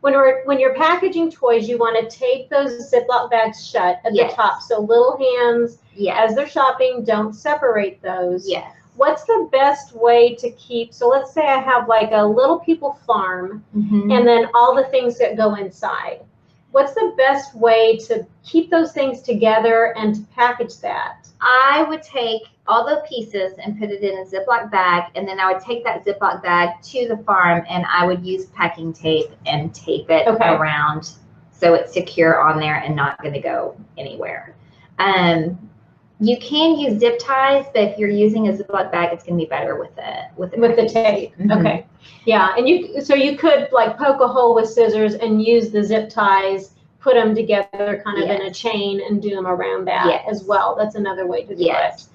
when you're packaging toys, you want to tape those Ziploc bags shut at the top, so little hands as they're shopping don't separate those. Yes. What's the best way to keep? So let's say I have like a Little People farm, and then all the things that go inside. What's the best way to keep those things together and to package that? I would take all the pieces and put it in a Ziploc bag, and then I would take that Ziploc bag to the farm, and I would use packing tape and tape it around so it's secure on there and not going to go anywhere. You can use zip ties, but if you're using a Ziploc bag, it's going to be better with the tape. Okay. Yeah, and you could like poke a hole with scissors and use the zip ties, put them together kind of in a chain and do them around that as well. That's another way to do it.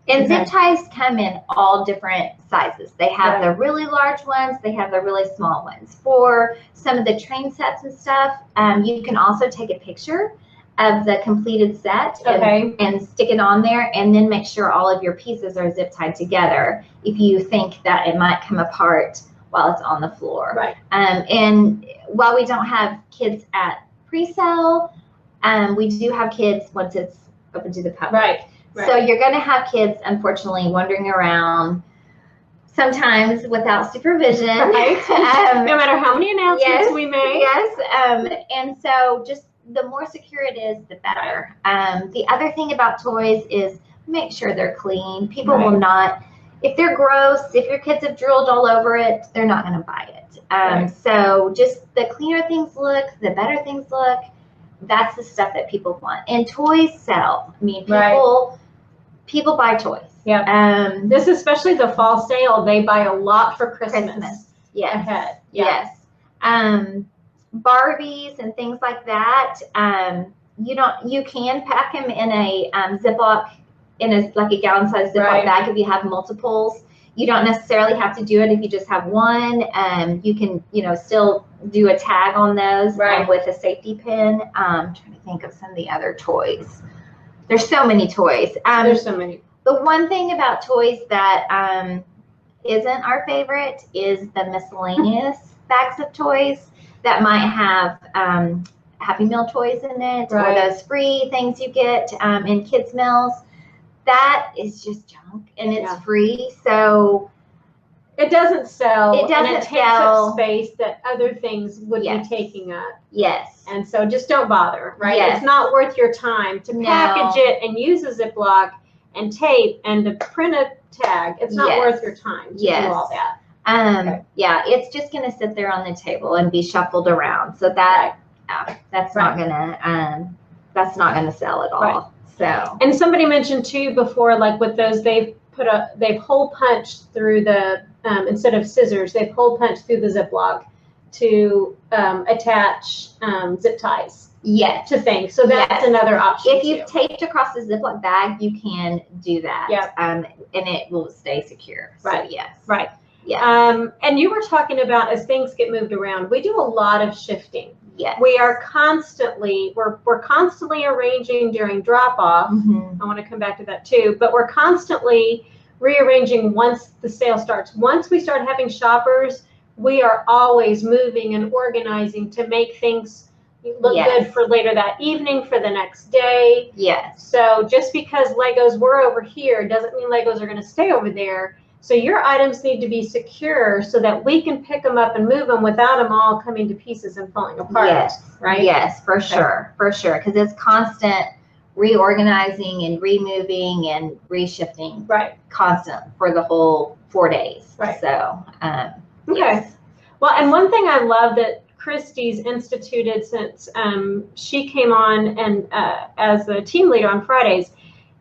And zip ties come in all different sizes. They have the really large ones. They have the really small ones. For some of the train sets and stuff, you can also take a picture of the completed set and stick it on there, and then make sure all of your pieces are zip tied together if you think that it might come apart while it's on the floor. Right. And while we don't have kids at pre-sale, we do have kids once it's open to the public. Right. So you're going to have kids, unfortunately, wandering around sometimes without supervision. Right. No matter how many announcements we make. Yes. And so just the more secure it is, the better. The other thing about toys is make sure they're clean. People will not, if they're gross, if your kids have drooled all over it, they're not going to buy it. So just the cleaner things look, the better things look. That's the stuff that people want. And toys sell. I mean, people buy toys. Yeah. This, especially the fall sale, they buy a lot for Christmas. Yes. Ahead. Yes. Barbies and things like that. You can pack them in a Ziploc, like a gallon-sized Ziploc bag if you have multiples. You don't necessarily have to do it if you just have one. You can, still do a tag on those with a safety pin. I'm trying to think of some of the other toys. There's so many toys. There's so many. The one thing about toys that isn't our favorite is the miscellaneous bags of toys that might have Happy Meal toys in it, or those free things you get in kids' meals. That is just junk, and it's free, so it doesn't sell. It doesn't and it takes up space that other things would be taking up. Yes. And so just don't bother, right? Yes. It's not worth your time to package it and use a Ziploc and tape and to print a tag. It's not worth your time to do all that. Yeah, it's just going to sit there on the table and be shuffled around. So that that's not gonna sell at all. Right. So, and somebody mentioned too before, like with those, they've hole punched through the instead of scissors, they've hole punched through the Ziploc to attach zip ties. Yes. To things. So that's another option. If you've taped across the Ziploc bag, you can do that. Yep. And it will stay secure. Right. So, yes. Right. Yeah. And you were talking about as things get moved around, we do a lot of shifting. Yes. We are constantly, we're constantly arranging during drop off. I want to come back to that too, but we're constantly rearranging once the sale starts. Once we start having shoppers, we are always moving and organizing to make things look good for later that evening, for the next day. Yes. So just because Legos were over here doesn't mean Legos are going to stay over there. So your items need to be secure so that we can pick them up and move them without them all coming to pieces and falling apart. Yes. Right? Yes, for sure. For sure. Because it's constant reorganizing and removing and reshifting. Right. Constant for the whole 4 days. Right. So, okay. Yes. Well, and one thing I love that Christy's instituted since she came on and as the team leader on Fridays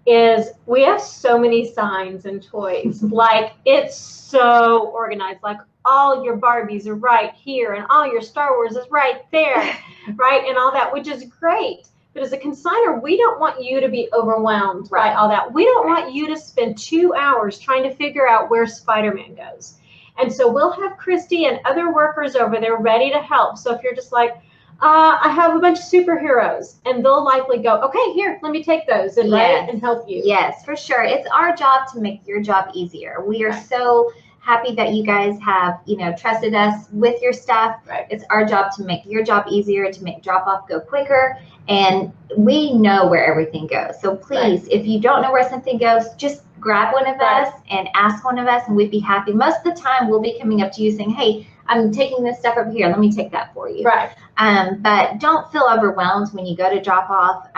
is we have so many signs and toys. Like, it's so organized. Like, all your Barbies are right here and all your Star Wars is right there, right? And all that, which is great. But as a consignor, we don't want you to be overwhelmed by all that. We don't want you to spend 2 hours trying to figure out where Spider-Man goes. And so we'll have Christy and other workers over there ready to help. So if you're just like, I have a bunch of superheroes, and they'll likely go, okay, here, let me take those and and help you. Yes, for sure. It's our job to make your job easier. We are so happy that you guys have, trusted us with your stuff. Right. It's our job to make your job easier, to make drop off go quicker. And we know where everything goes. So please, if you don't know where something goes, just grab one of us and ask one of us, and we'd be happy. Most of the time we'll be coming up to you saying, hey, I'm taking this stuff over here. Let me take that for you. Right. But don't feel overwhelmed when you go to drop off.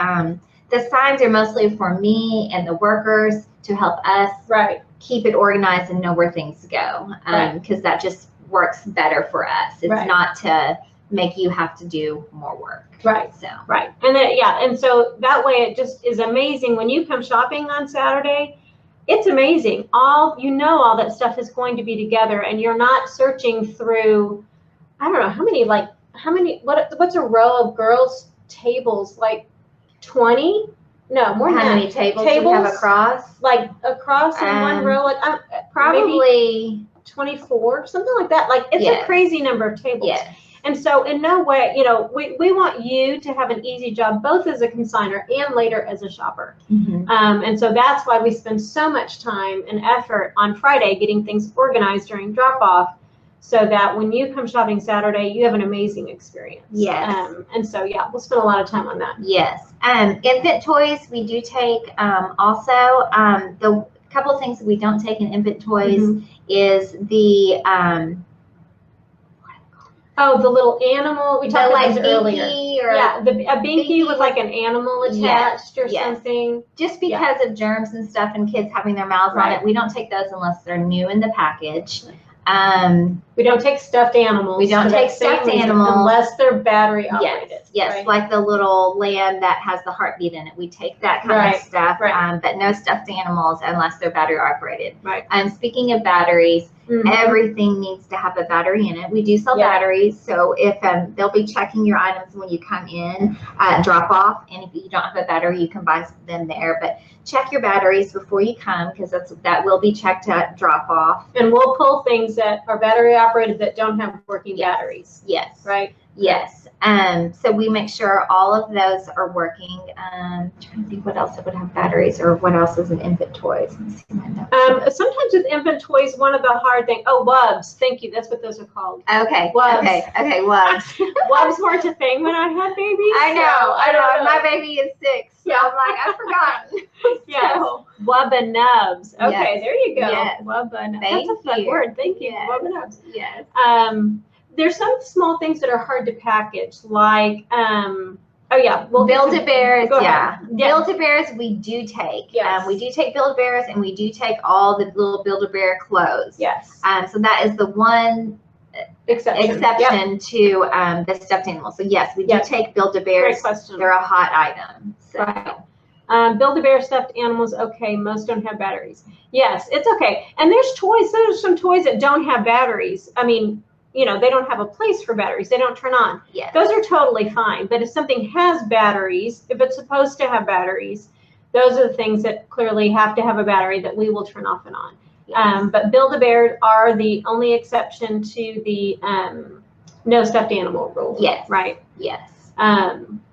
The signs are mostly for me and the workers to help us keep it organized and know where things go. Because that just works better for us. It's not to make you have to do more work. Right. So. Right. And then, and so that way it just is amazing when you come shopping on Saturday. It's amazing. All that stuff is going to be together, and you're not searching through, I don't know, how many, what's a row of girls' tables, like 20? No, more than that. How many tables you have across? Like across in one row, like probably 24, something like that. Like it's a crazy number of tables. Yes. And so in no way, we want you to have an easy job, both as a consignor and later as a shopper. Mm-hmm. And so that's why we spend so much time and effort on Friday getting things organized during drop-off, so that when you come shopping Saturday, you have an amazing experience. Yes. And so, we'll spend a lot of time on that. Yes. Infant toys, we do take also. The couple of things that we don't take in infant toys is the... the little animal. We talked about this earlier. A binky with like an animal attached or something. Just because of germs and stuff and kids having their mouths on it, we don't take those unless they're new in the package. We don't take stuffed animals. We don't take stuffed animals unless they're battery operated. Yes, like the little lamb that has the heartbeat in it. We take that kind of stuff, but no stuffed animals unless they're battery operated. Right. Speaking of batteries, everything needs to have a battery in it. We do sell batteries, so if they'll be checking your items when you come in drop off, and if you don't have a battery, you can buy them there. But check your batteries before you come, because that will be checked at drop off. And we'll pull things that are battery operated that don't have working batteries. Yes. Right. Yes. So we make sure all of those are working. Trying to think what else would have batteries, or what else is in infant toys. Let me see my notes. Sometimes with infant toys, one of the hard things. Oh, wubs. Thank you. That's what those are called. Okay. Wubs. Okay. Wubs. Wubs weren't a thing when I had babies. I know. My baby is 6. So I'm like, I've forgotten. So, wubba nubs. Okay, Yes. there you go. Yes. Wubba nubs. Thank That's a fun you. word. Thank you. Yes. Wubba nubs. Yes. There's some small things that are hard to package, like Build-A-Bears, Go ahead. Build-A-Bears we do take. Yes. We do take Build-A-Bears, and we do take all the little Build-A-Bear clothes. Yes. So that is the one exception to the stuffed animal. So yes, we do take Build-A-Bears. Great question. They're a hot item. So. Right. Build-A-Bear stuffed animals, okay, most don't have batteries. Yes, it's okay. And there's some toys that don't have batteries. I mean, they don't have a place for batteries. They don't turn on. Yes. Those are totally fine. But if something has batteries, if it's supposed to have batteries, those are the things that clearly have to have a battery that we will turn off and on. Yes. But Build-A-Bear are the only exception to the no stuffed animal rule. Yes. Right? Yes.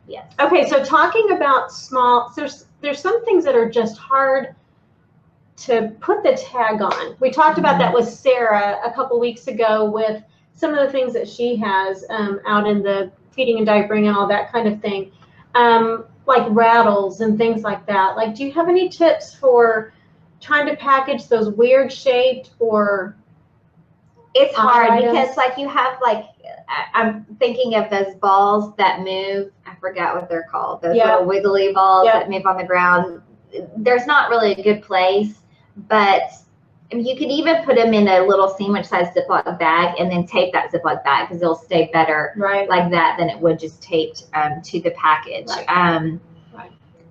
Yes. Okay, so talking about there's some things that are just hard to put the tag on. We talked about that with Sarah a couple weeks ago with some of the things that she has out in the feeding and diapering and all that kind of thing, like rattles and things like that. Like, do you have any tips for trying to package those weird shaped or? It's hard items? because like you have I'm thinking of those balls that move. I forgot what they're called. Those little wiggly balls that move on the ground. There's not really a good place, but I mean, you could even put them in a little sandwich-sized Ziploc bag and then tape that Ziploc bag, because it'll stay better like that than it would just taped to the package.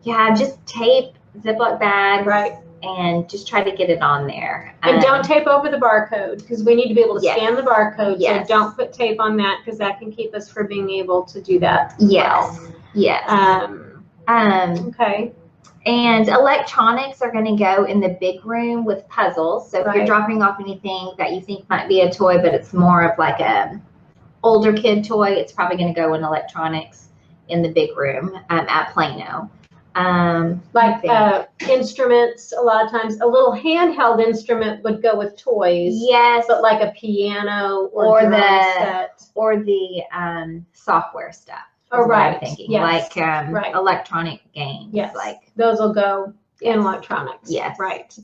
Yeah, just tape Ziploc bags and just try to get it on there. And don't tape over the barcode, because we need to be able to scan the barcode. So don't put tape on that, because that can keep us from being able to do that. Yes. Okay. And electronics are going to go in the big room with puzzles. So if you're dropping off anything that you think might be a toy, but it's more of like a older kid toy, it's probably going to go in electronics in the big room at Plano. Like instruments, a lot of times a little handheld instrument would go with toys. Yes, But like a piano or drum the set. or the software stuff. Oh, is what I'm right. thinking Yes. like Right. electronic games. Yes. Like Those will go in Yes. electronics. Yes. Right.